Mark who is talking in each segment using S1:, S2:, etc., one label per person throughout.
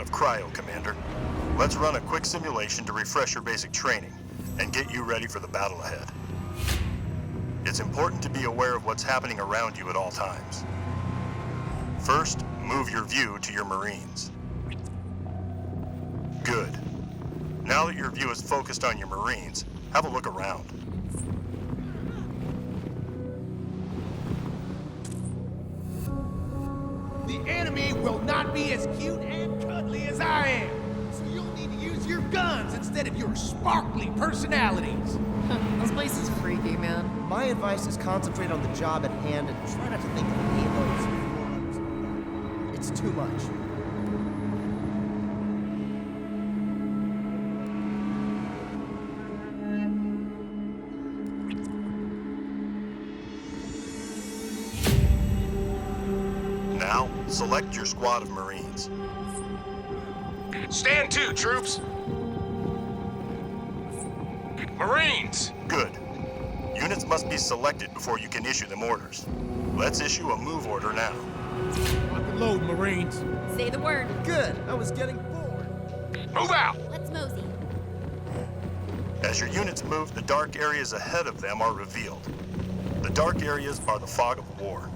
S1: of cryo, Commander. Let's run a quick simulation to refresh your basic training and get you ready for the battle ahead. It's important to be aware of what's happening around you at all times. First, move your view to your Marines. Good. Now that your view is focused on your Marines, have a look around.
S2: The enemy will not be as cute and cuddly as I am, so you'll need to use your guns instead of your sparkly personalities.
S3: This place is freaky, man.
S4: My advice is concentrate on the job at hand and try not to think of halos and Forerunners. It's too much.
S1: Now, select your squad of Marines.
S5: Stand to, troops! Marines!
S1: Good. Units must be selected before you can issue them orders. Let's issue a move order now.
S2: Lock and load, Marines.
S3: Say the word.
S4: Good. I was getting bored.
S5: Move out!
S3: Let's mosey.
S1: As your units move, the dark areas ahead of them are revealed. The dark areas are the fog of war.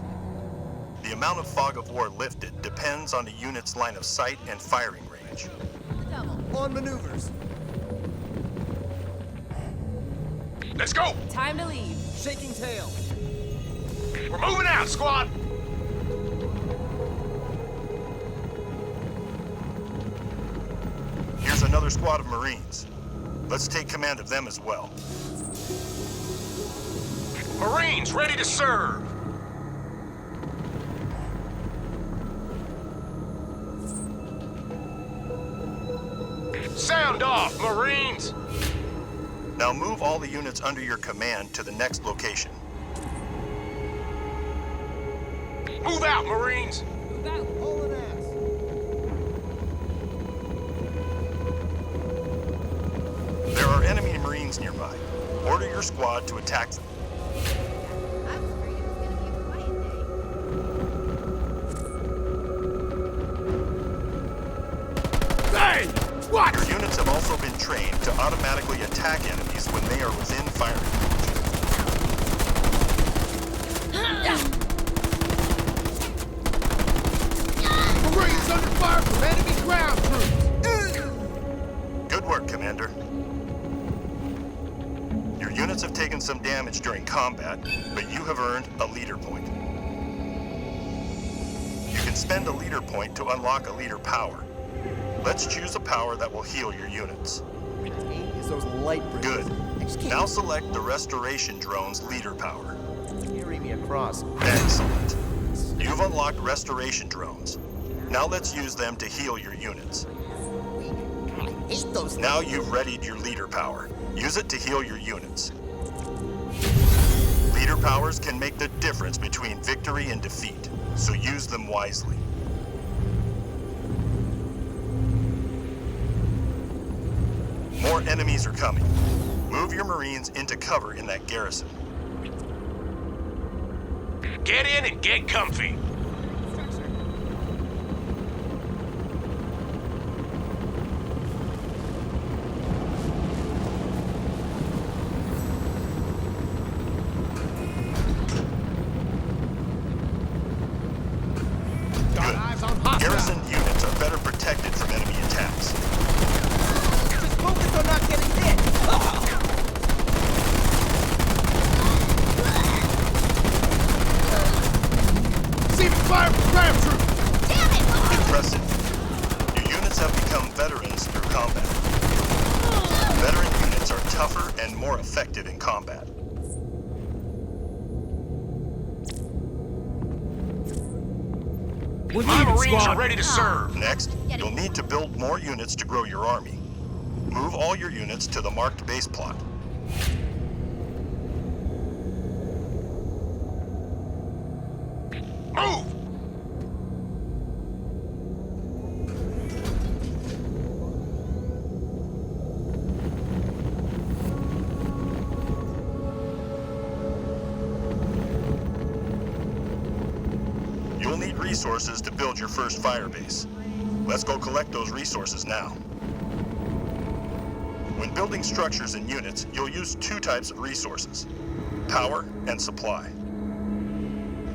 S1: The amount of fog of war lifted depends on the unit's line of sight and firing range.
S3: Double.
S4: On maneuvers.
S5: Let's go!
S3: Time to leave.
S4: Shaking tail.
S5: We're moving out, squad!
S1: Here's another squad of Marines. Let's take command of them as well.
S5: Marines ready to serve! Sound off, Marines!
S1: Now move all the units under your command to the next location.
S5: Move out, Marines!
S3: Move out.
S4: Hauling ass.
S1: There are enemy Marines nearby. Order your squad to attack them.
S3: I was afraid it was going to be a quiet day.
S2: Hey! What?
S1: Your units have also been trained to automatically attack enemies when they are within firing range.
S2: Marines under fire from enemy ground troops!
S1: Good work, Commander. Your units have taken some damage during combat, but you have earned a leader point. You can spend a leader point to unlock a leader power. Let's choose a power that will heal your units.
S4: Is those light
S1: Good.
S4: I just can't
S1: Now select the Restoration Drone's leader power.
S4: carry me across.
S1: Excellent. You've unlocked Restoration Drones. Now let's use them to heal your units.
S4: I hate those
S1: Now you've readied your leader power. Use it to heal your units. Leader powers can make the difference between victory and defeat, so use them wisely. More enemies are coming. Move your Marines into cover in that garrison.
S5: Get in and get comfy!
S2: Got
S1: Good.
S2: eyes on hostiles.
S1: Garrison units are better protected from enemy attacks.
S4: Just focus on not getting hit.
S2: Receiving fire from ground troops!
S3: Damn it!
S1: Impressive. Your units have become veterans through combat. Veteran units are tougher and more effective in combat.
S2: We're
S5: My
S2: leaving,
S5: Marines
S2: squad.
S5: are ready to serve!
S1: Next, you'll need to build more units to grow your army. Move all your units to the marked base plot.
S5: Move!
S1: You'll need resources to build your first fire base. Let's go collect those resources now. When building structures and units, you'll use two types of resources: power and supply.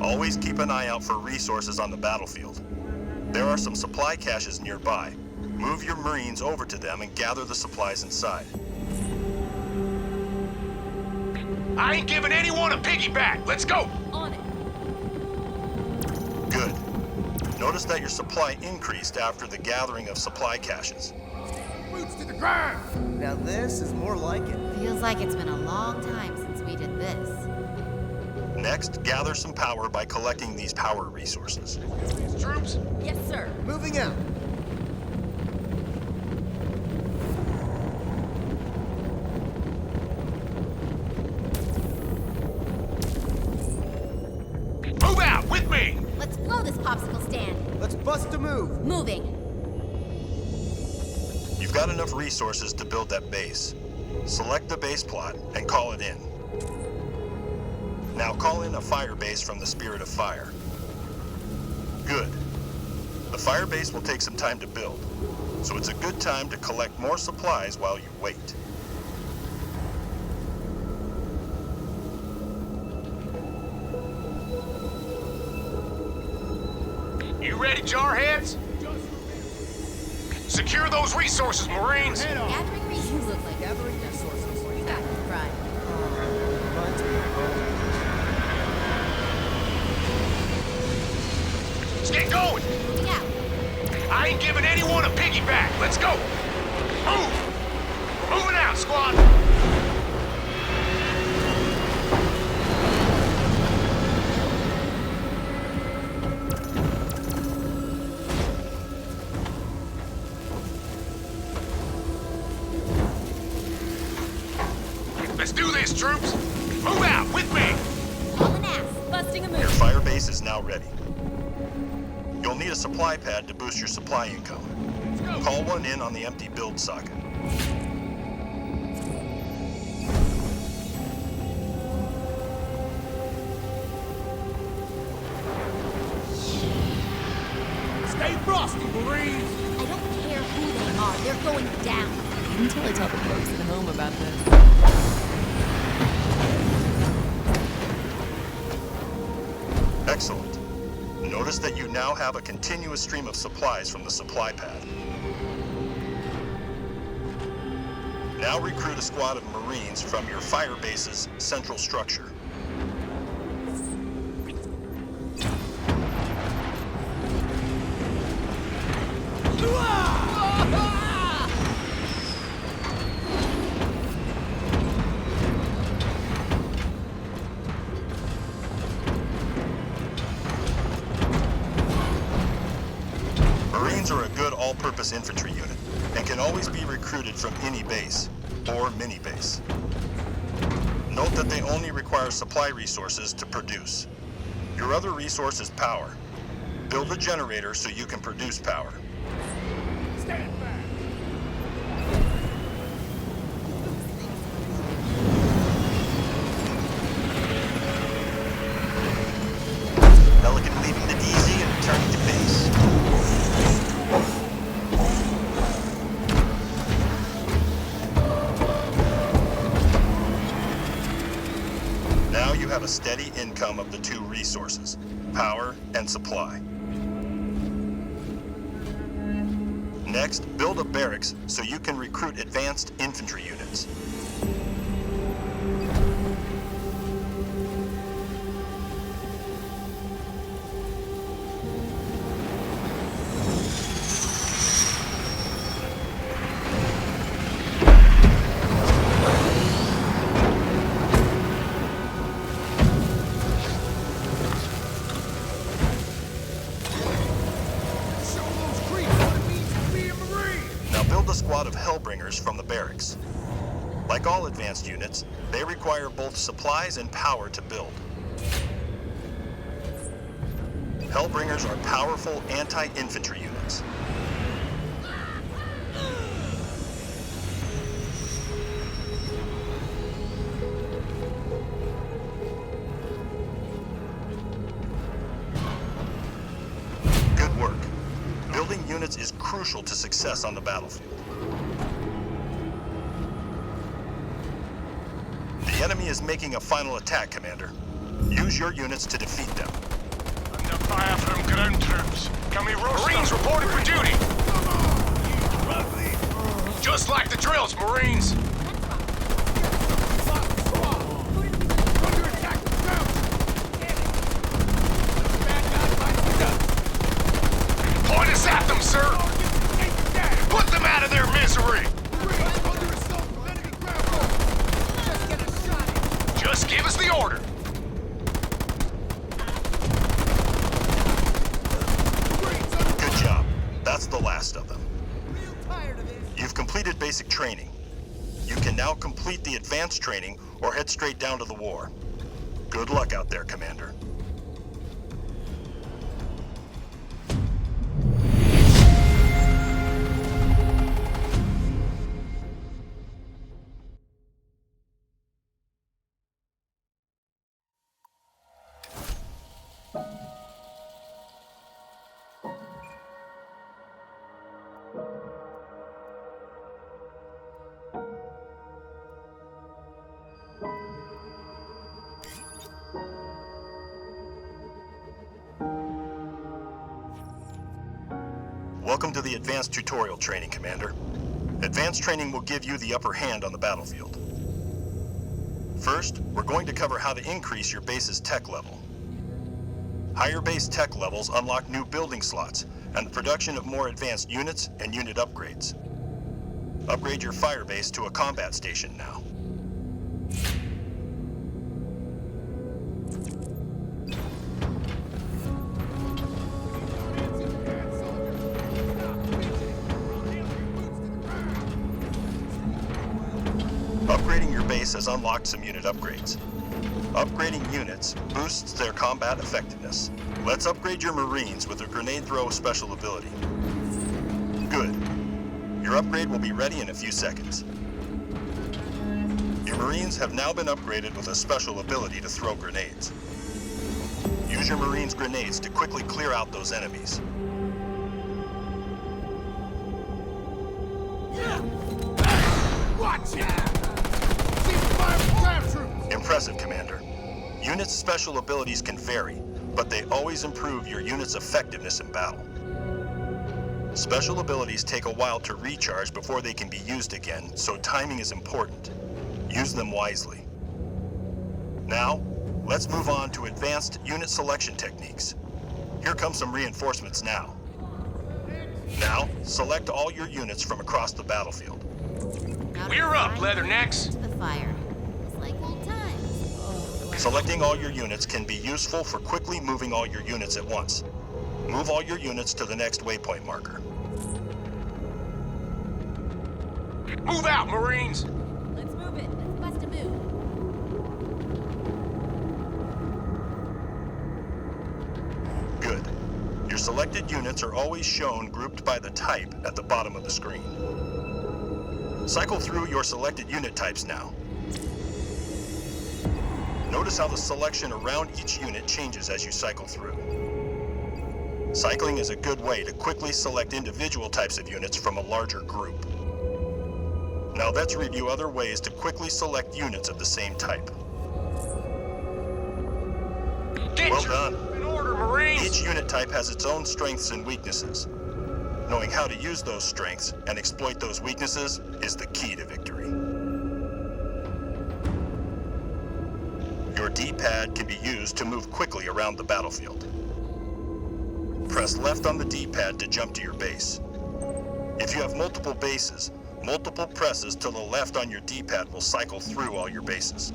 S1: Always keep an eye out for resources on the battlefield. There are some supply caches nearby. Move your Marines over to them and gather the supplies inside.
S5: I ain't giving anyone a piggyback. Let's go.
S3: On it.
S1: Good. Notice that your supply increased after the gathering of supply caches.
S2: Boots to the ground!
S4: Now this is more like it.
S3: Feels like it's been a long time since we did this.
S1: Next, gather some power by collecting these power resources.
S5: These troops?
S3: Yes, sir.
S4: Moving out.
S5: Move out with me.
S3: Let's blow this popsicle stand.
S4: Let's bust a move.
S3: Moving.
S1: You've got enough resources to build that base. Select the base plot and call it in. Now call in a fire base from the Spirit of Fire. Good. The fire base will take some time to build, so it's a good time to collect more supplies while you wait.
S5: You ready, jarheads? Secure those resources, Marines.
S2: Head on!
S3: Gathering resources. You look like
S4: Gathering resources.
S3: you got it, right.
S4: Reminds me of home.
S5: Let's get going.
S3: Moving out.
S5: I ain't giving anyone a piggyback. Let's go. Move. We're moving out, squad. Let's do this, troops. Move out with me.
S3: Hauling ass. Busting a
S1: Your
S3: move.
S1: fire base is now ready. You'll need a supply pad to boost your supply income. Call one in on the empty build socket.
S2: Stay frosty, Marines!
S3: I don't care who they are. They're going down.
S6: Until I tell the folks at home about this.
S1: Excellent. Notice that you now have a continuous stream of supplies from the supply pad. Now recruit a squad of Marines from your fire base's central structure. Marines are a good all-purpose infantry unit and can always be recruited from any base or mini-base. Note that they only require supply resources to produce. Your other resource is power. Build a generator so you can produce power.
S2: Stand back!
S1: Pelican leaving the DZ and returning to base. Now you have a steady income of the two resources, power and supply. Next, build a barracks so you can recruit advanced infantry units.
S2: Show those creeps what it means to be a Marine!
S1: Now build a squad of Hellbringers from the barracks. Like all advanced units, they require both supplies and power to build. Hellbringers are powerful anti-infantry units. Good work. Building units is crucial crucial to success on the battlefield. The enemy is making a final attack, Commander. Use your units to defeat them.
S5: Under fire from ground troops. Can we roast Marines them? Reported for duty! Just like the drills, Marines! Point us at them, sir! Put them out of their misery! Just give us the order!
S1: Good job. That's the last of them. You've completed basic training. You can now complete the advanced training or head straight down to the war. Good luck out there, Commander. Welcome to the Advanced Tutorial Training, Commander. Advanced training will give you the upper hand on the battlefield. First, we're going to cover how to increase your base's tech level. Higher base tech levels unlock new building slots and the production of more advanced units and unit upgrades. Upgrade your fire base to a combat station now. Upgrading your base has unlocked some unit upgrades. Upgrading units boosts their combat effectiveness. Let's upgrade your Marines with a grenade throw special ability. Good. Your upgrade will be ready in a few seconds. Your Marines have now been upgraded with a special ability to throw grenades. Use your Marines' grenades to quickly clear out those enemies.
S2: Watch it! Cease-fire from ground troops!
S1: Impressive, Commander. Units' special abilities can vary, but they always improve your unit's effectiveness in battle. Special abilities take a while to recharge before they can be used again, so timing is important. Use them wisely. Now, let's move on to advanced unit selection techniques. Here come some reinforcements now. Now, select all your units from across the battlefield.
S5: We're up, Leathernecks!
S3: To the fire. It's like old times.
S1: Selecting all your units can be useful for quickly moving all your units at once. Move all your units to the next waypoint marker.
S5: Move out, Marines!
S3: Let's move it. Let's bust a move.
S1: Good. Your selected units are always shown grouped by the type at the bottom of the screen. Cycle through your selected unit types now. Notice how the selection around each unit changes as you cycle through. Cycling is a good way to quickly select individual types of units from a larger group. Now let's review other ways to quickly select units of the same type.
S5: Get
S1: Well
S5: your
S1: done.
S5: in order, Marines!
S1: Each unit type has its own strengths and weaknesses. Knowing how to use those strengths and exploit those weaknesses is the key to victory. Your D-pad can be used to move quickly around the battlefield. Press left on the D-pad to jump to your base. If you have multiple bases, multiple presses to the left on your D-pad will cycle through all your bases.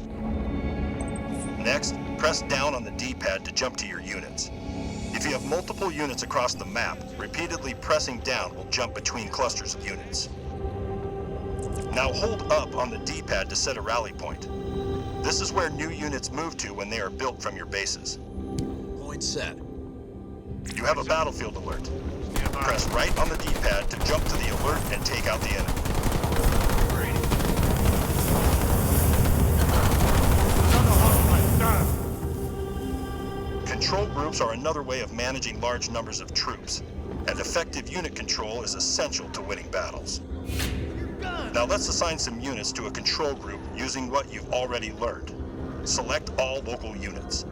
S1: Next, press down on the D-pad to jump to your units. If you have multiple units across the map, repeatedly pressing down will jump between clusters of units. Now hold up on the D-pad to set a rally point. This is where new units move to when they are built from your bases.
S7: Point set.
S1: You have a battlefield alert. Press right on the D-pad to jump to the alert and take out the enemy. Control groups are another way of managing large numbers of troops. At and effective unit control is essential to winning battles.
S2: Your guns!
S1: Now let's assign some units to a control group using what you've already learned. Select all local units.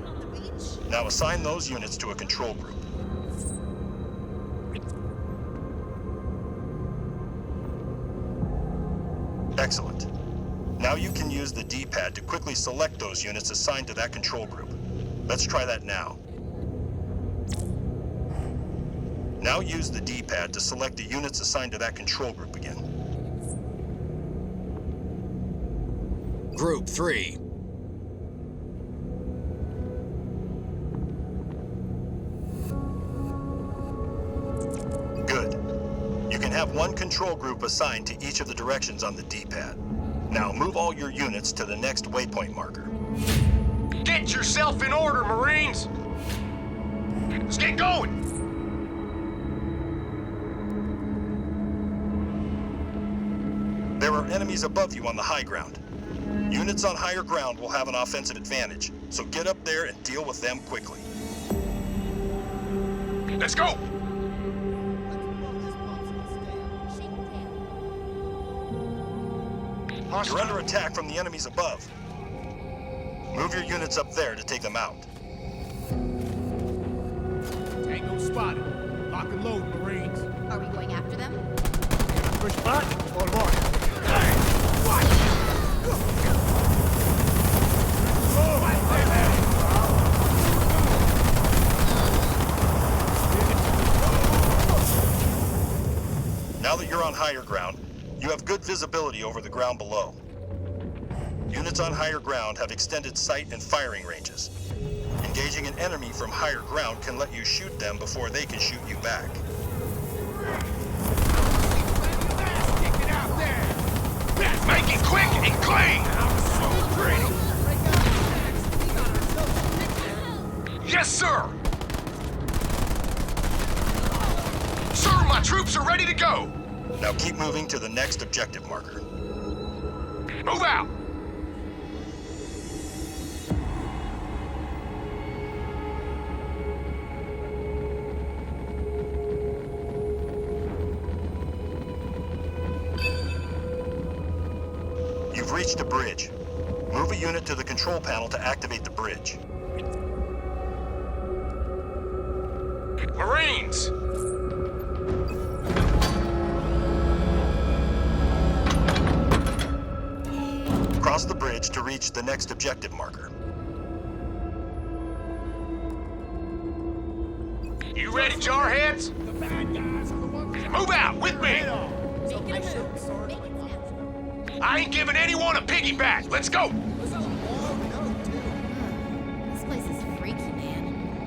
S3: On the beach?
S1: Now assign those units to a control group. Excellent. Now you can use the D-pad to quickly select those units assigned to that control group. Let's try that now. Now use the D-pad to select the units assigned to that control group again.
S5: Group 3.
S1: Good. You can have one control group assigned to each of the directions on the D-pad. Now move all your units to the next waypoint marker.
S5: Get yourself in order, Marines! Let's get going!
S1: There are enemies above you on the high ground. Units on higher ground will have an offensive advantage, so get up there and deal with them quickly.
S5: Let's go!
S1: You're under attack from the enemies above. Move your units up there to take them out.
S2: Tango spotted. Lock and load, Marines.
S3: Are we going after them?
S2: Push button. On mark. Hey! Watch!
S1: Now that you're on higher ground, you have good visibility over the ground below. Units on higher ground have extended sight and firing ranges. Engaging an enemy from higher ground can let you shoot them before they can shoot you back.
S2: Kick it out there!
S5: Make it quick and clean!
S2: So pretty!
S5: Yes, sir! Sir, my troops are ready to go!
S1: Now keep moving to the next objective marker.
S5: Move out!
S1: You've reached a bridge. Move a unit to the control panel to activate the bridge.
S5: Marines!
S1: Cross the bridge to reach the next objective marker.
S5: You ready, jarheads?
S2: The bad guys are the ones that
S5: Move out with me!
S3: Make it a move. Make it snap.
S5: I ain't giving anyone a piggyback. Let's go!
S3: This place is freaky, man.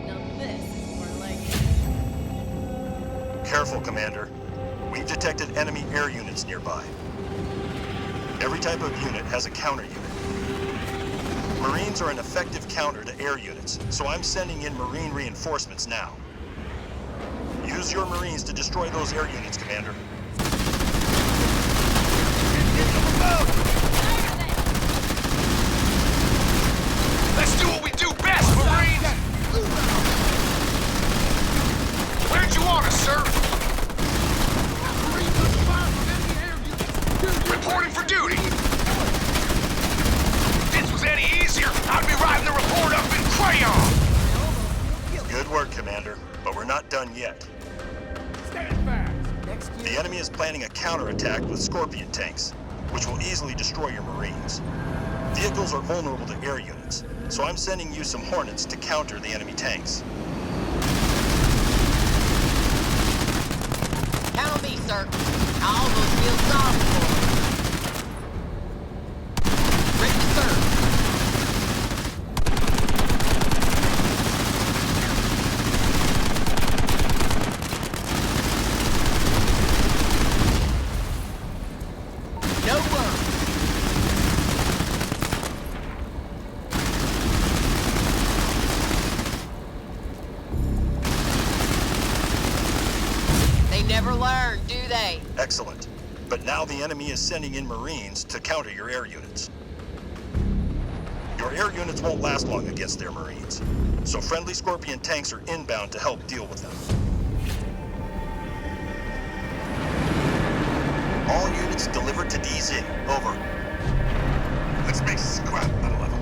S3: Now this is more like it.
S1: Careful, Commander. We've detected enemy air units nearby. Every type of unit has a counter unit. Marines are an effective counter to air units, so I'm sending in Marine reinforcements now. Use your Marines to destroy those air units, Commander.
S5: Let's do what we do best, Marines! Where'd you want us, sir? Reporting for duty. If this was any easier, I'd be writing the report up in crayon.
S1: Good work, Commander, but we're not done yet.
S2: stand back!
S1: The enemy is planning a counterattack with Scorpion tanks, which will easily destroy your Marines. Vehicles are vulnerable to air units, so I'm sending you some Hornets to counter the enemy tanks.
S7: Count on me, sir. All those wheels off for us. Ready to serve. No worries. They never learn, do they?
S1: Excellent. But now the enemy is sending in Marines to counter your air units. Your air units won't last long against their Marines, so friendly Scorpion tanks are inbound to help deal with them. All units delivered to DZ. Over.
S5: Let's make scrap out of level.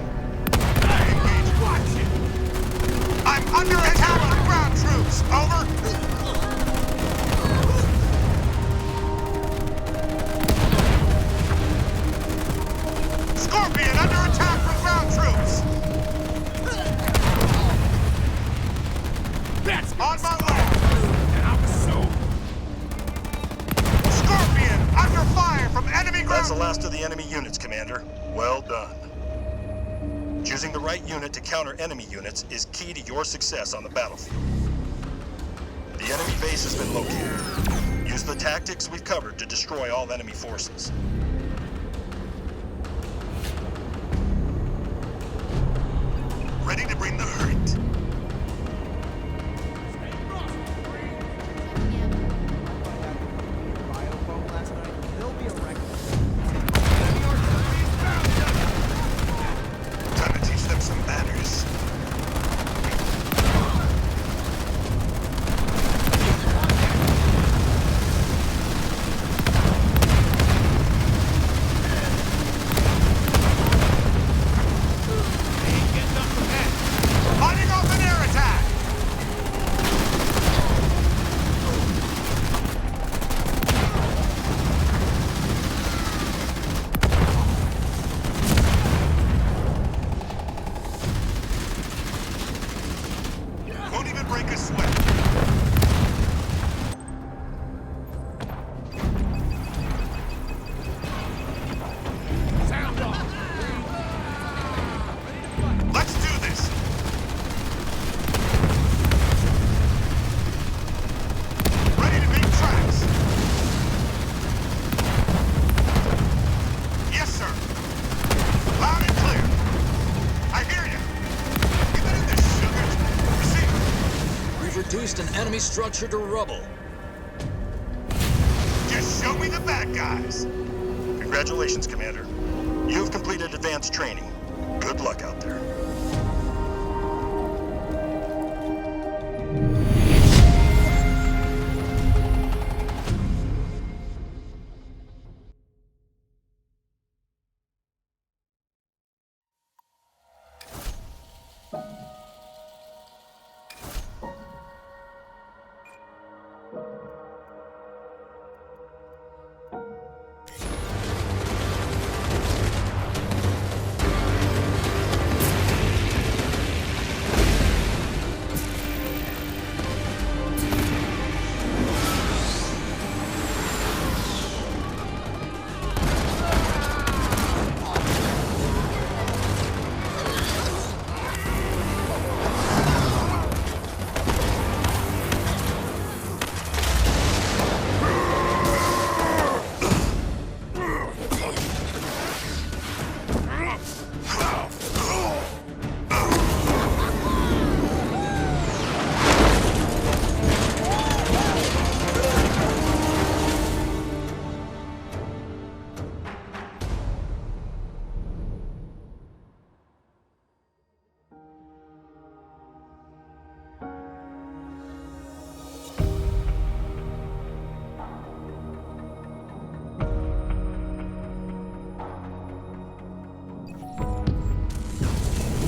S5: Engage, watch it! I'm under attack by ground troops! Over! Scorpion under attack from ground troops!
S2: That's
S5: On my way!
S2: and I'm so...
S5: Scorpion under fire from enemy ground.
S1: That's the last of the enemy units, Commander. Well done. Choosing the right unit to counter enemy units is key to your success on the battlefield. The enemy base has been located. Use the tactics we've covered to destroy all enemy forces.
S5: Ready to bring the hurt.
S4: Biophone last night. There'll be a record.
S5: Time to teach them some manners.
S2: Ain't getting up from that.
S5: Fighting off an air attack! Won't even break a sweat.
S2: Sound off.
S5: Let's do this! Ready to make tracks! Yes, sir! Loud and clear! I hear you! Get that in there, sugar! Receive!
S8: We've reduced an enemy structure to rubble.
S5: Just show me the bad guys!
S1: Congratulations, Commander. You've completed advanced training. Good luck out there.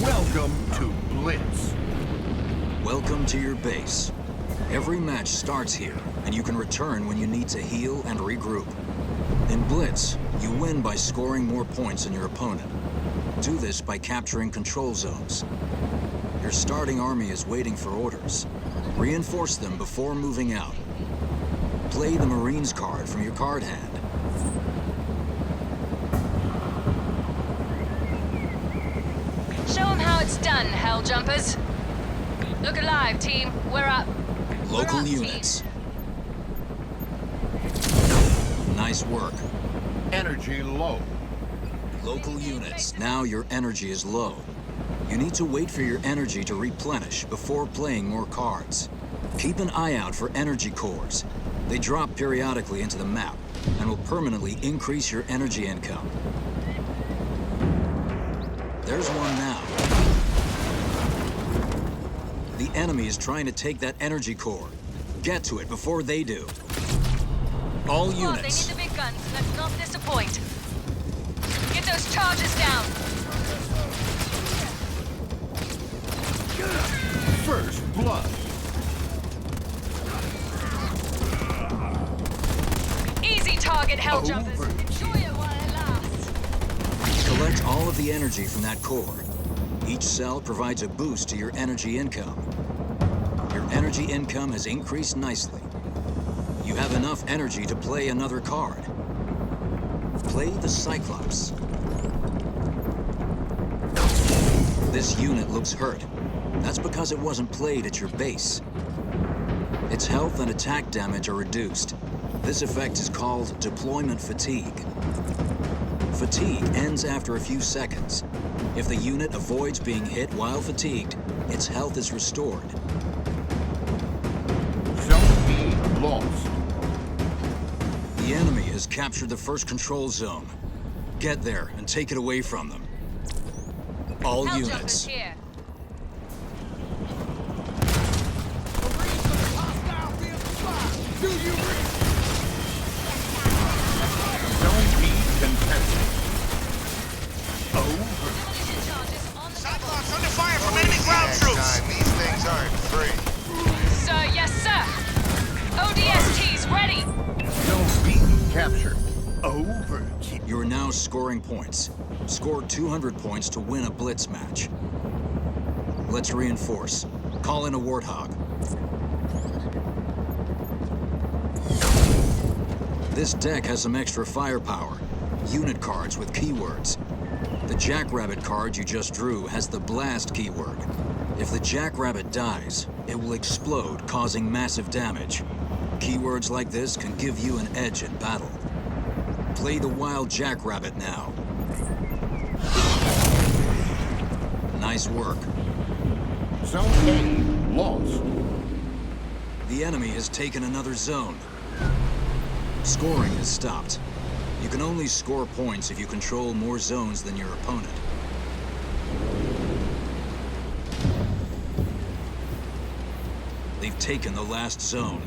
S2: Welcome to Blitz.
S8: Welcome to your base. Every match starts here, and you can return when you need to heal and regroup. In Blitz, you win by scoring more points than your opponent. Do this by capturing control zones. Your starting army is waiting for orders. Reinforce them before moving out. Play the Marines card from your card hand.
S3: Show them how it's done, hell jumpers. Look alive, team. We're up.
S8: Local
S3: We're up,
S8: units. Nice work.
S2: Energy low.
S8: Local units. Now your energy is low. You need to wait for your energy to replenish before playing more cards. Keep an eye out for energy cores. They drop periodically into the map and will permanently increase your energy income. There's one now. The enemy is trying to take that energy core. Get to it before they do. All
S3: Squad,
S8: units.
S3: they need the big guns. Let's not disappoint. Get those charges down.
S2: First blood.
S3: Easy target, hell jumpers. Enjoy it while it lasts.
S8: Collect all of the energy from that core. Each cell provides a boost to your energy income. Your energy income has increased nicely. You have enough energy to play another card. Play the Cyclops. This unit looks hurt. That's because it wasn't played at your base. Its health and attack damage are reduced. This effect is called deployment fatigue. Fatigue ends after a few seconds. If the unit avoids being hit while fatigued, its health is restored.
S2: Zone B lost.
S8: The enemy has captured the first control zone. Get there and take it away from them. All
S3: Hell jumpers
S8: units.
S3: here.
S2: Do you read? Zone B contested. Over.
S3: Charges on the
S5: Cyclops under fire from enemy ground troops! These things aren't free.
S3: Sir, yes, sir. ODST's ready.
S2: Zone B captured. Over.
S8: You are now scoring points. Score 200 points to win a blitz match. Let's reinforce. Call in a Warthog. This deck has some extra firepower. Unit cards with keywords. The Jackrabbit card you just drew has the blast keyword. If the Jackrabbit dies, it will explode, causing massive damage. Keywords like this can give you an edge in battle. Play the Wild Jackrabbit now. Nice work.
S2: Zone A lost.
S8: The enemy has taken another zone. Scoring is stopped. You can only score points if you control more zones than your opponent. They've taken the last zone.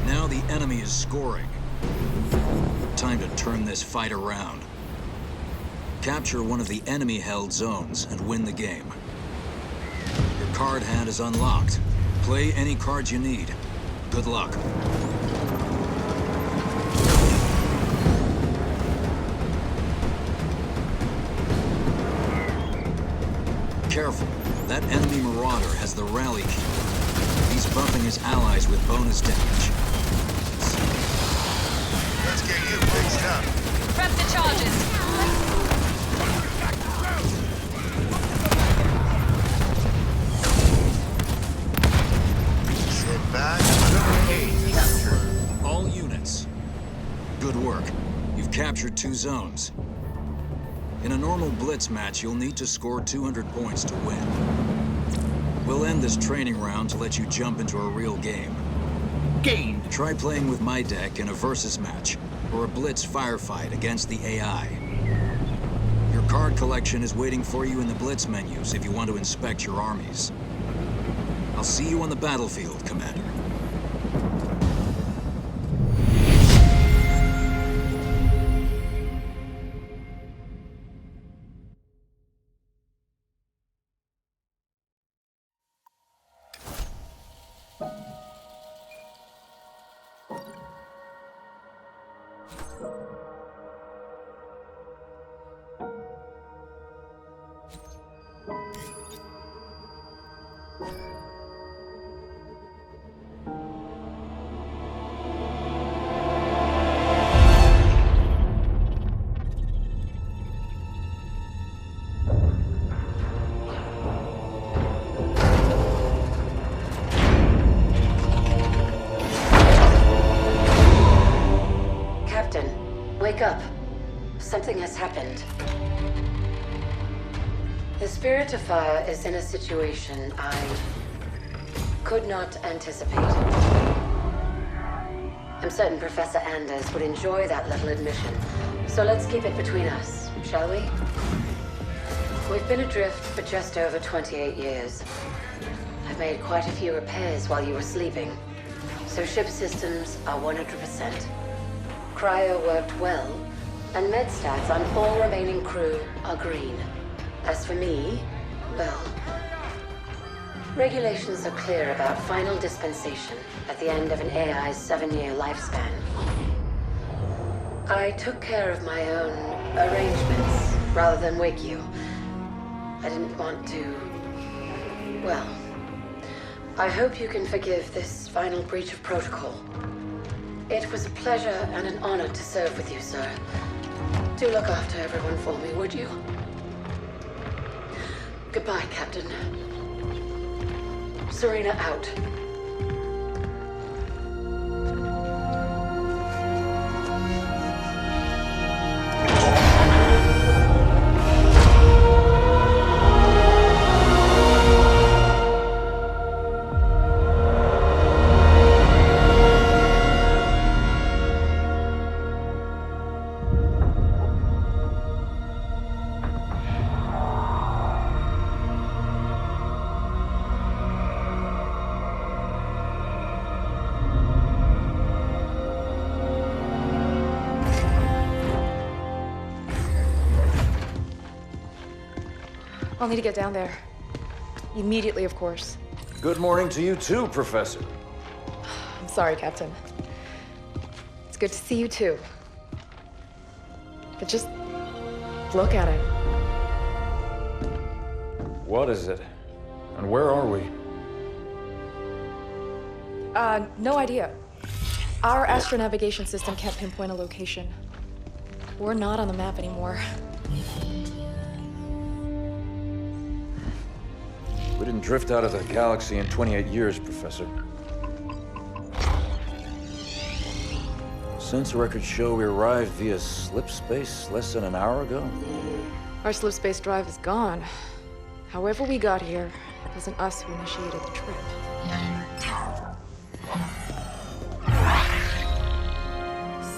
S8: Now the enemy is scoring. Time to turn this fight around. Capture one of the enemy-held zones and win the game. Your card hand is unlocked. Play any cards you need. Good luck. Careful, that enemy marauder has the rally key. He's buffing his allies with bonus damage.
S5: Let's get you fixed up.
S3: Prep the charges.
S5: Sit back.
S2: Zone A captured.
S8: All units. Good work. You've captured 2 zones. In a normal blitz match, you'll need to score 200 points to win. We'll end this training round to let you jump into a real game.
S2: Gained.
S8: Try playing with my deck in a versus match, or a blitz firefight against the AI. Your card collection is waiting for you in the blitz menus if you want to inspect your armies. I'll see you on the battlefield, Commander.
S9: Wake up. Something has happened. The Spirit of Fire is in a situation I could not anticipate. I'm certain Professor Anders would enjoy that little admission. So let's keep it between us, shall we? We've been adrift for just over 28 years. I've made quite a few repairs while you were sleeping. So ship systems are 100%. cryo worked well, and med stats on all remaining crew are green. As for me, well, regulations are clear about final dispensation at the end of an AI's 7-year lifespan. I took care of my own arrangements rather than wake you. I didn't want to... well, I hope you can forgive this final breach of protocol. It was a pleasure and an honor to serve with you, sir. Do look after everyone for me, would you? Goodbye, Captain. Serena out.
S6: I'll need to get down there. Immediately, of course.
S10: Good morning to you too, Professor.
S6: I'm sorry, Captain. It's good to see you too. But just look at it.
S10: What is it? And where are we?
S6: No idea. Our astronavigation system can't pinpoint a location. We're not on the map anymore.
S10: We didn't drift out of the galaxy in 28 years, Professor. Sensor records show we arrived via slip space less than an hour ago.
S6: Our slip space drive is gone. However we got here, it wasn't us who initiated the trip.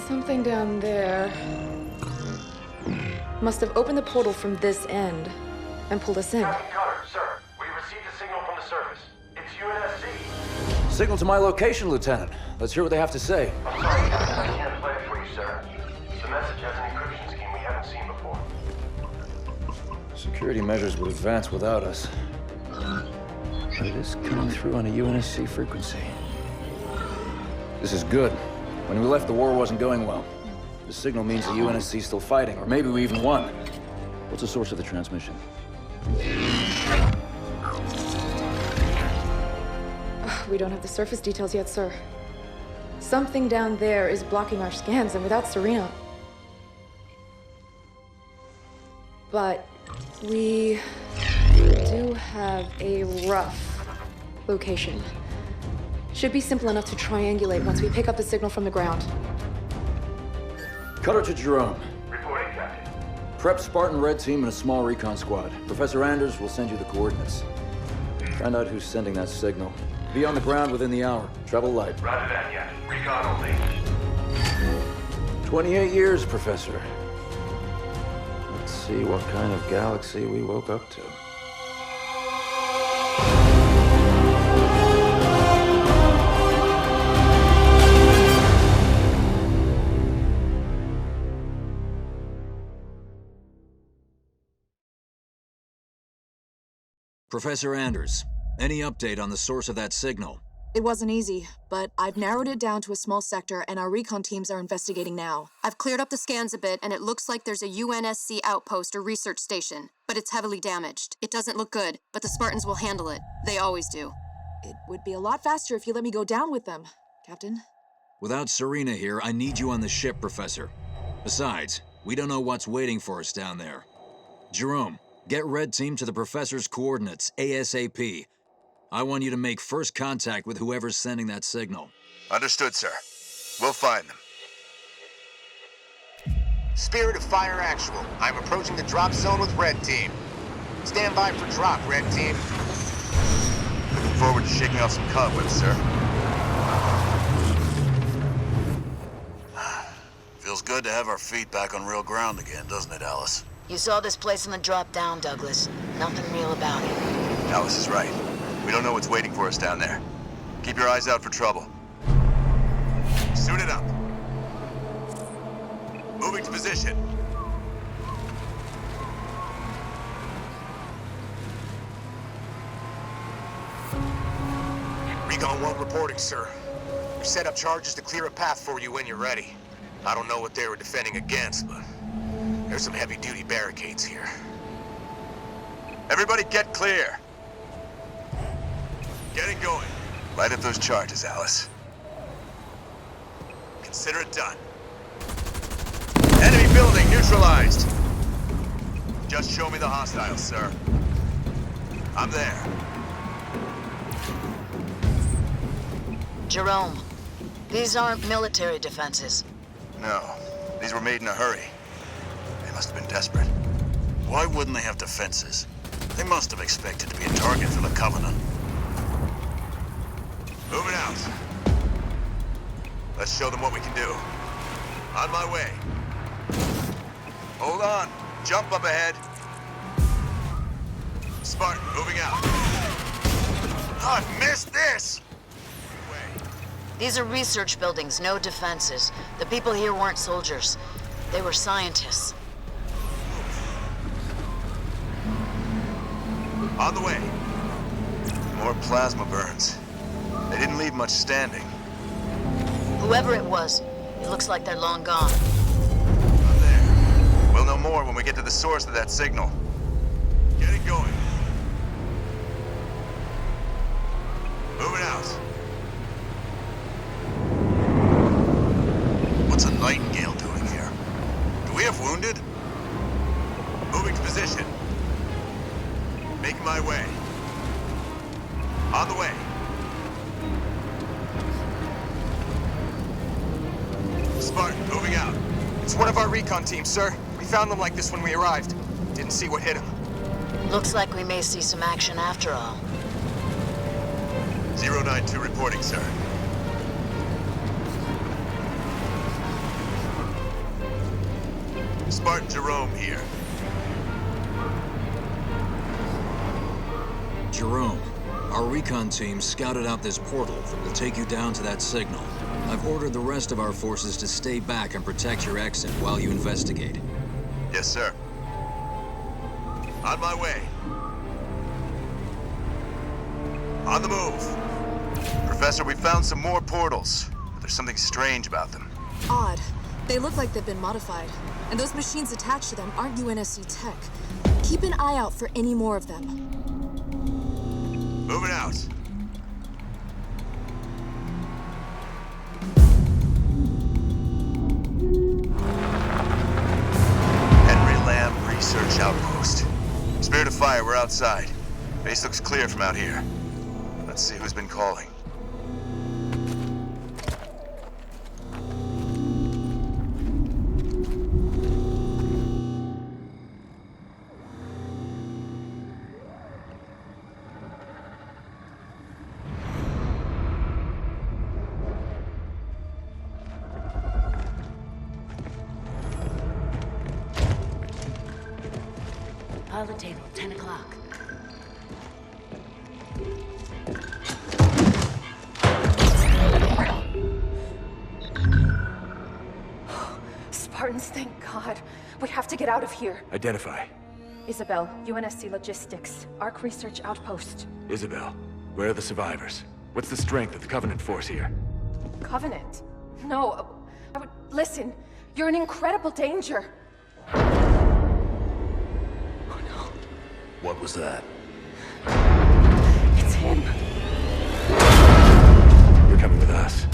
S6: Something down there must have opened the portal from this end and pulled us in.
S11: Captain Cutter, sir. We received a signal from the surface. It's UNSC.
S10: Signal to my location, Lieutenant. Let's hear what they have to say.
S11: I'm sorry, Captain. I can't play it for you, sir. The message has an encryption scheme we haven't seen before.
S10: Security measures would advance without us. But it is coming through on a UNSC frequency. This is good. When we left, the war wasn't going well. The signal means the UNSC's still fighting, or maybe we even won. What's the source of the transmission?
S6: We don't have the surface details yet, sir. Something down there is blocking our scans, and without Serena... But we do have a rough location. Should be simple enough to triangulate once we pick up the signal from the ground.
S10: Cutter to Jerome.
S11: Reporting, Captain.
S10: Prep Spartan Red Team and a small recon squad. Professor Anders will send you the coordinates. Find out who's sending that signal. Be on the ground within the hour. Travel light.
S11: Roger that, Captain. Recon only.
S10: 28 years, Professor. Let's see what kind of galaxy we woke up to.
S8: Professor Anders, any update on the source of that signal?
S12: It wasn't easy, but I've narrowed it down to a small sector and our recon teams are investigating now. I've cleared up the scans a bit and it looks like there's a UNSC outpost or research station, but it's heavily damaged. It doesn't look good, but the Spartans will handle it. They always do.
S6: It would be a lot faster if you let me go down with them, Captain.
S8: Without Serena here, I need you on the ship, Professor. Besides, we don't know what's waiting for us down there. Jerome, get Red Team to the Professor's coordinates, ASAP. I want you to make first contact with whoever's sending that signal.
S5: Understood, sir. We'll find them. Spirit of Fire Actual. I'm approaching the drop zone with Red Team. Stand by for drop, Red Team.
S1: Looking forward to shaking off some cobwebs, sir.
S13: Feels good to have our feet back on real ground again, doesn't it, Alice?
S7: You saw this place in the drop down, Douglas. Nothing real about it.
S1: Alice is right. We don't know what's waiting for us down there. Keep your eyes out for trouble.
S5: Suit it up. Moving to position.
S2: Recon 1 reporting, sir. We set up charges to clear a path for you when you're ready. I don't know what they were defending against, but there's some heavy-duty barricades here.
S5: Everybody get clear. Getting going. Light up those charges, Alice. Consider it done. Enemy building neutralized. Just show me the hostiles, sir. I'm there.
S7: Jerome, these aren't military defenses.
S5: No, these were made in a hurry. They must have been desperate.
S13: Why wouldn't they have defenses? They must have expected to be a target for the Covenant.
S5: Moving out. Let's show them what we can do. On my way. Hold on. Jump up ahead. Spartan, moving out. I missed this!
S7: These are research buildings, no defenses. The people here weren't soldiers. They were scientists.
S5: On the way. More plasma burns. They didn't leave much standing.
S7: Whoever it was, it looks like they're long gone.
S5: I'm there. We'll know more when we get to the source of that signal. Get it going. Moving out.
S13: What's a Nightingale doing here?
S5: Do we have wounded? Moving to position. Making my way. On the way. Spartan, moving out.
S2: It's one of our recon teams, sir. We found them like this when we arrived. Didn't see what hit them.
S7: Looks like we may see some action after all.
S5: 092 reporting, sir. Spartan Jerome here.
S8: Jerome, our recon team scouted out this portal that will take you down to that signal. I've ordered the rest of our forces to stay back and protect your exit while you investigate.
S5: Yes, sir. On my way. On the move. Professor, we found some more portals, but there's something strange about them.
S12: Odd. They look like they've been modified. And those machines attached to them aren't UNSC tech. Keep an eye out for any more of them.
S5: Moving out. Henry Lamb Research Outpost. Spirit of Fire, we're outside. Base looks clear from out here. Let's see who's been calling.
S9: Pilot table, 10 o'clock.
S6: Spartans, thank God. We have to get out of here.
S14: Identify.
S6: Isabel, UNSC Logistics, Arc Research Outpost.
S14: Isabel, where are the survivors? What's the strength of the Covenant force here?
S6: Covenant? No, listen, you're in incredible danger.
S14: What was that?
S6: It's him.
S14: You're coming with us.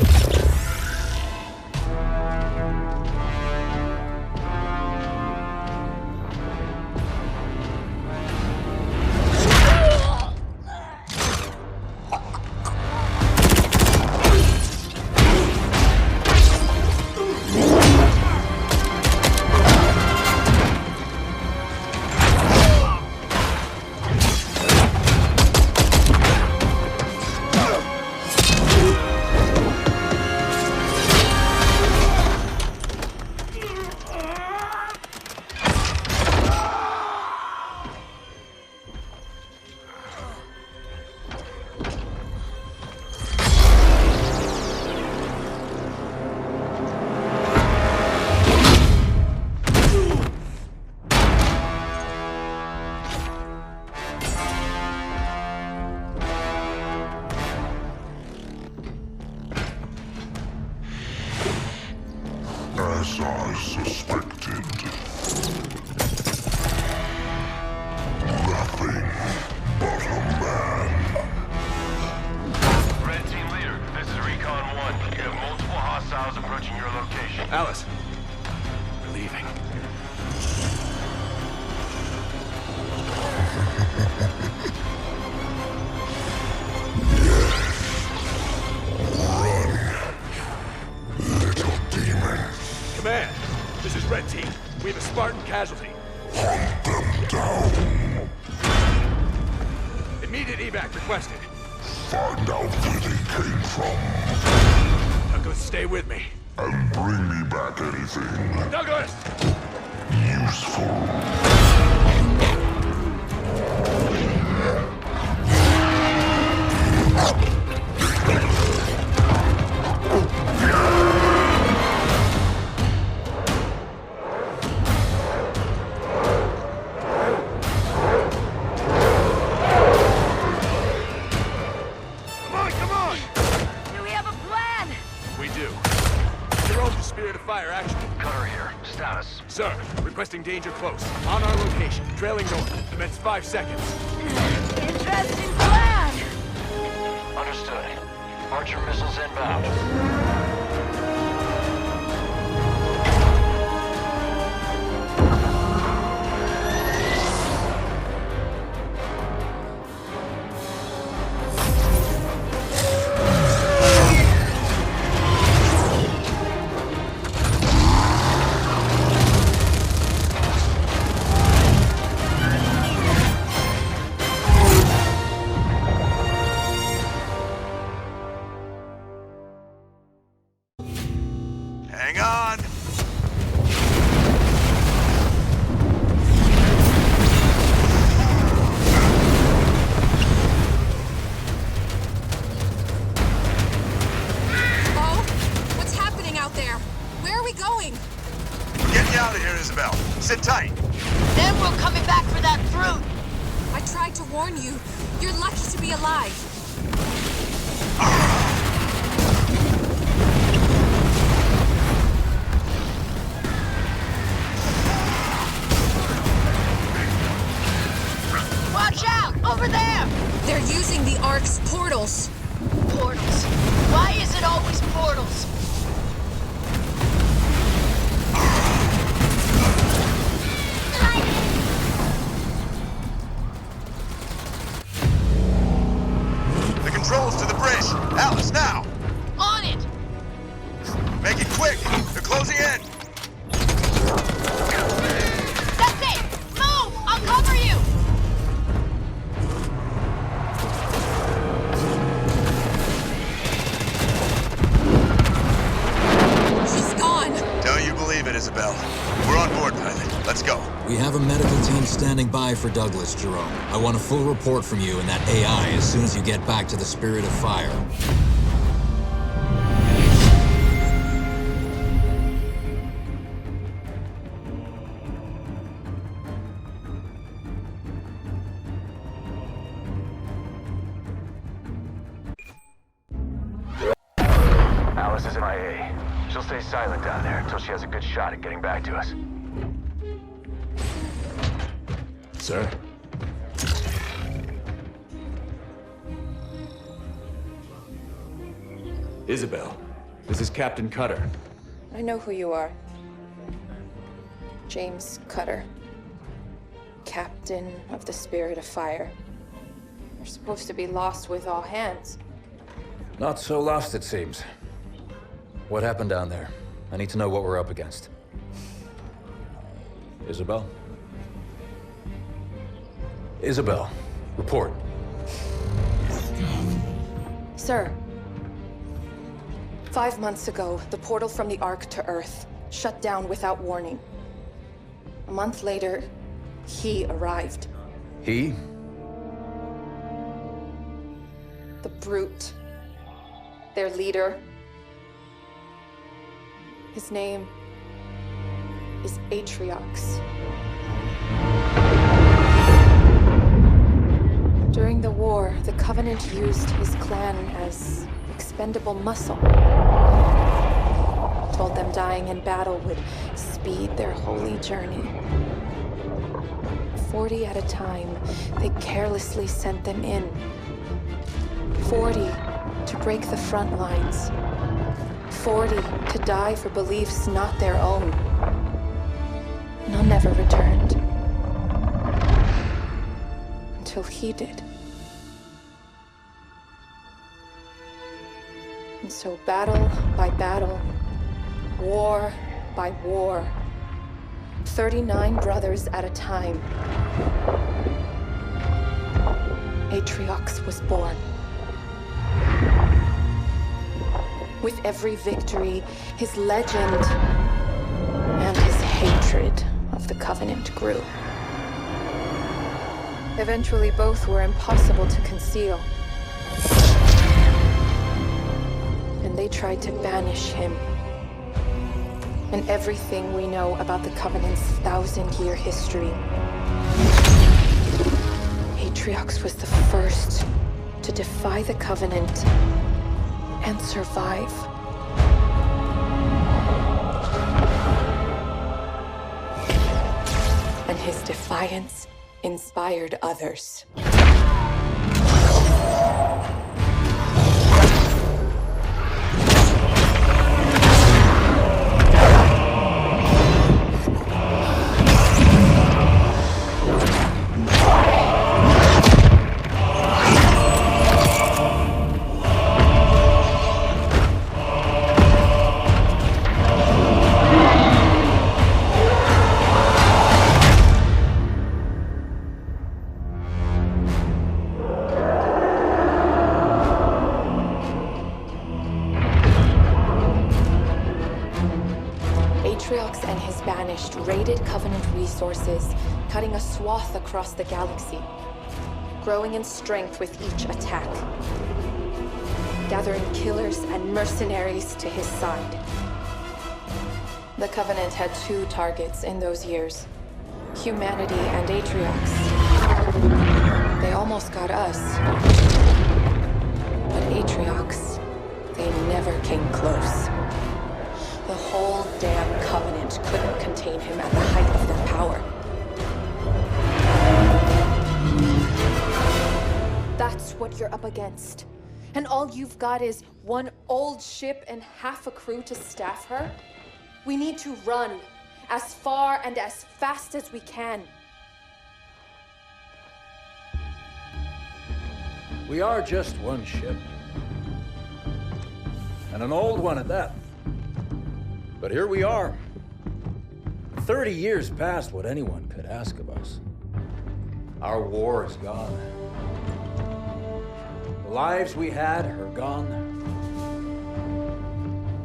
S5: expected. Nothing but a man.
S11: Red Team Leader, this is Recon 1. You have multiple hostiles approaching your location.
S14: Alice, we're leaving. Command, this is Red Team. We have a Spartan casualty.
S5: Hunt them down.
S14: Immediate evac requested.
S5: Find out where they came from.
S14: Douglas, stay with me.
S5: And bring me back anything
S14: Douglas!
S5: useful.
S14: Come on!
S3: Do we have a plan?
S14: We do. Jerome, the Spirit of Fire, action.
S11: Cutter here. Status.
S14: Sir, requesting danger close. On our location, trailing north. Commence 5 seconds.
S3: Interesting plan.
S11: Understood. Archer missiles inbound.
S5: Hang on.
S12: Oh? What's happening out there? Where are we going?
S5: We're getting you out of here, Isabel. Sit tight.
S7: Then we're coming back for that fruit.
S12: I tried to warn you. You're lucky to be alive.
S7: Watch out! Over there!
S12: They're using the Ark's portals.
S7: Portals. Why is it always portals?
S5: The controls to the bridge. Alice, now.
S7: On it!
S5: Make it quick. They're closing in.
S7: That's it! Move! I'll cover you!
S12: She's gone.
S5: Don't you believe it, Isabel? We're on board, pilot. Let's go.
S8: We have a medical team standing by for Douglas, Jerome. I want a full report from you and that AI as soon as you get back to the Spirit of Fire.
S11: Alice is MIA. She'll stay silent down there until she has a good shot at getting back to us.
S14: Sir? Isabel, this is Captain Cutter.
S6: I know who you are. James Cutter. Captain of the Spirit of Fire. You're supposed to be lost with all hands.
S10: Not so lost, it seems. What happened down there? I need to know what we're up against. Isabel? Isabel, report.
S6: Sir. 5 months ago, the portal from the Ark to Earth shut down without warning. A month later, he arrived.
S10: He?
S6: The Brute. Their leader. His name is Atriox. During the war, the Covenant used his clan as expendable muscle. told them dying in battle would speed their holy journey. 40 at a time, they carelessly sent them in. 40 to break the front lines. 40 to die for beliefs not their own. None ever returned. Until he did. And so battle by battle, war by war, 39 brothers at a time, Atriox was born. With every victory, his legend and his hatred of the Covenant grew. Eventually, both were impossible to conceal. And they tried to banish him. And everything we know about the Covenant's 1,000-year history. Atriox was the first to defy the Covenant and survive. And his defiance inspired others. Atriox and his Banished raided Covenant resources, cutting a swath across the galaxy, growing in strength with each attack, gathering killers and mercenaries to his side. The Covenant had two targets in those years, humanity and Atriox. They almost got us, but Atriox, they never came close. The whole damn Covenant couldn't contain him at the height of their power. That's what you're up against. And all you've got is one old ship and half a crew to staff her? We need to run as far and as fast as we can.
S10: We are just one ship. And an old one at that. But here we are. 30 years past what anyone could ask of us. Our war is gone. The lives we had are gone.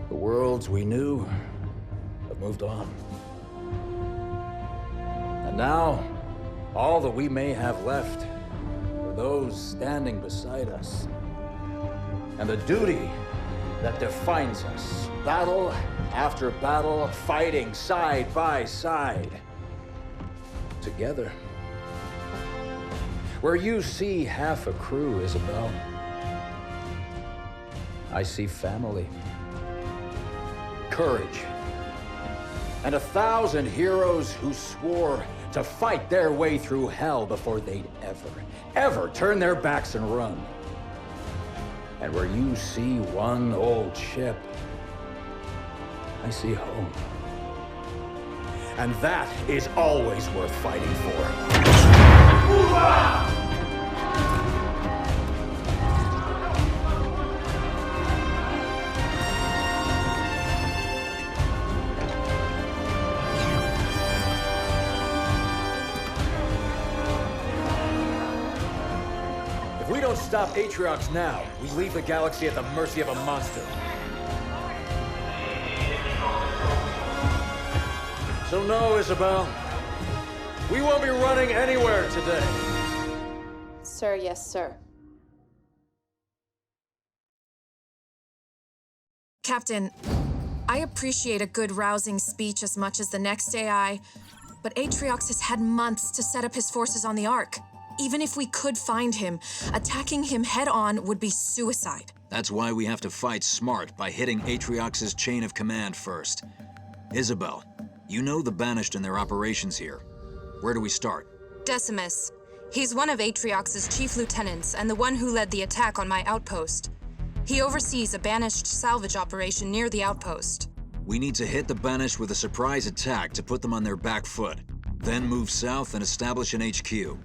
S10: The worlds we knew have moved on. And now, all that we may have left are those standing beside us. And the duty that defines us. Battle after battle, fighting side by side. Together. Where you see half a crew, Isabel, I see family. Courage. And 1,000 heroes who swore to fight their way through hell before they'd ever turn their backs and run. And where you see one old ship, I see home. And that is always worth fighting for. Hoorah! If we don't stop Atriox now, we leave the galaxy at the mercy of a monster. So no, Isabel. We won't be running anywhere today.
S6: Sir, yes, sir.
S12: Captain, I appreciate a good rousing speech as much as the next AI, but Atriox has had months to set up his forces on the Ark. Even if we could find him, attacking him head-on would be suicide.
S8: That's why we have to fight smart by hitting Atriox's chain of command first. Isabel, you know the Banished and their operations here. Where do we start?
S12: Decimus. He's one of Atriox's chief lieutenants and the one who led the attack on my outpost. He oversees a Banished salvage operation near the outpost.
S8: We need to hit the Banished with a surprise attack to put them on their back foot. Then move south and establish an HQ.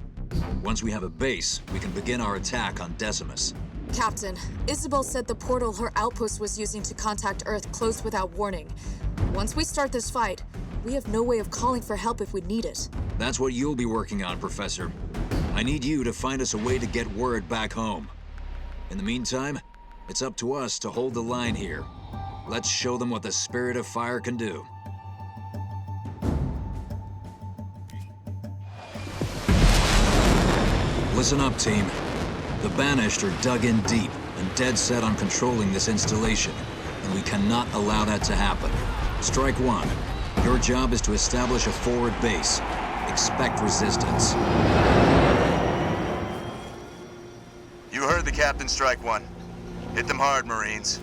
S8: Once we have a base, we can begin our attack on Decimus.
S12: Captain, Isabel said the portal her outpost was using to contact Earth closed without warning. Once we start this fight, we have no way of calling for help if we need it.
S8: That's what you'll be working on, Professor. I need you to find us a way to get word back home. In the meantime, it's up to us to hold the line here. Let's show them what the Spirit of Fire can do. Listen up, team. The Banished are dug in deep and dead set on controlling this installation, and we cannot allow that to happen. Strike one. Your job is to establish a forward base. Expect resistance.
S13: You heard the captain. Strike one. Hit them hard, Marines.